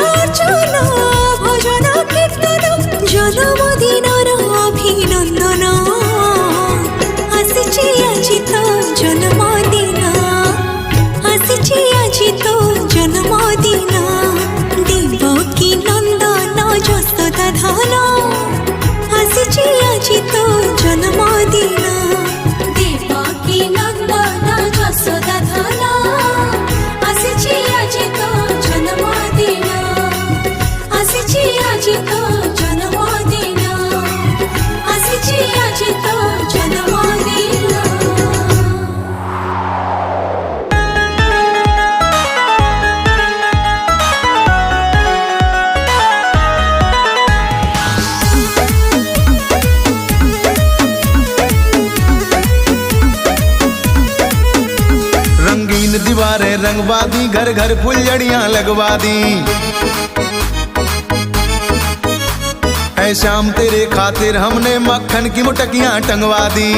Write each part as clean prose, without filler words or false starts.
अर्चन भजन कीर्तन जन्मदिनर अभिनंदन आसिछि आजि तो जन्मदिन आसिछि आजि तो जन्मदिन देवकी नंदन यशोदा धन आसिछि आजि तो जन्मदिन देवकी नंदन यशोदा धन आसिछि आजि तो जन्मदिन आसिछि आजि तो जन्मदिन आसिछि आजि तो जन्मदिन। रंगीन दीवारें रंगवा दी घर घर फुलझड़ियां लगवा दी ऐ शाम तेरे खातिर हमने मक्खन की मुटकियां टंगवा दी।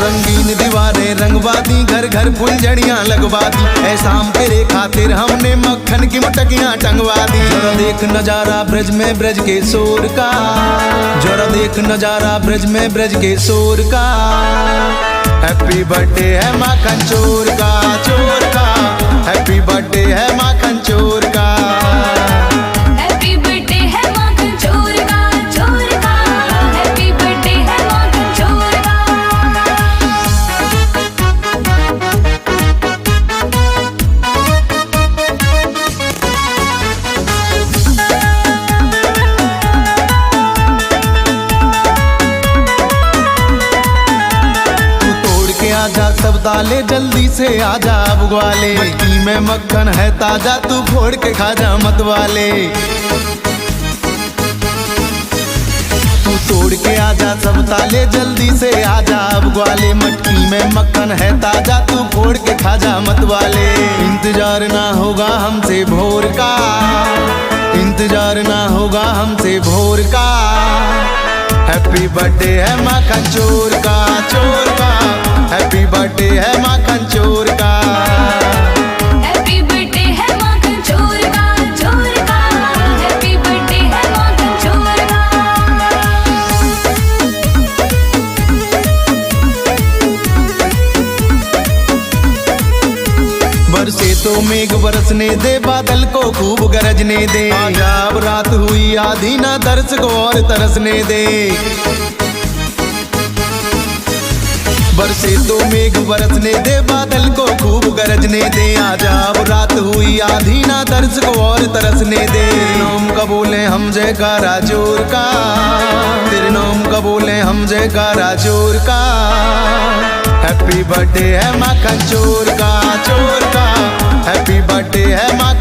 रंगीन दीवारें रंगवा दी घर घर फुलझड़ियां लगवा दी ऐ शाम तेरे खातिर हमने मक्खन की मुटकियां टंगवा दी। जरा देख नजारा ब्रज में ब्रज के शोर का जरा देख नजारा ब्रज में ब्रज के शोर का हैप्पी बर्थडे है माखन चोर का हैप्पी बर्थडे है माखन चोर का हैप्पी बर्थडे है माखन चोर का हैप्पी बर्थडे है माखन चोर का। आजा सब ताले जल्दी से आजा अब ग्वाले मटकी में मक्खन है ताजा तू फोड़ के खा जा मत वाले। तू तोड़ के आजा सब ताले जल्दी से आजा अब ग्वाले मटकी में मक्खन है ताजा तू फोड़ के खा जा मत वाले। इंतजार ना होगा हमसे भोर का इंतजार ना होगा हमसे भोर का हैप्पी बर्थडे है माखन चोर का हैप्पी बर्थडे है माखन चोर का हैप्पी बर्थडे है माखन चोर का हैप्पी बर्थडे है माखन चोर का। बरसे तो मेघ बरसने दे बादल को खूब गरजने दे आजा अब रात हुई आधी ना दर्श को और तरसने दे। बरसे तो मेघ बरसने दे बादल को खूब गरजने दे आजा अब रात हुई आधी ना दर्श को और तरसने दे। तेरे नाम का बोले हम जयकारा जोर का तेरे नाम का बोले हम जयकारा जोर का हैप्पी बर्थडे है माखन चोर का हैप्पी बर्थडे है माखन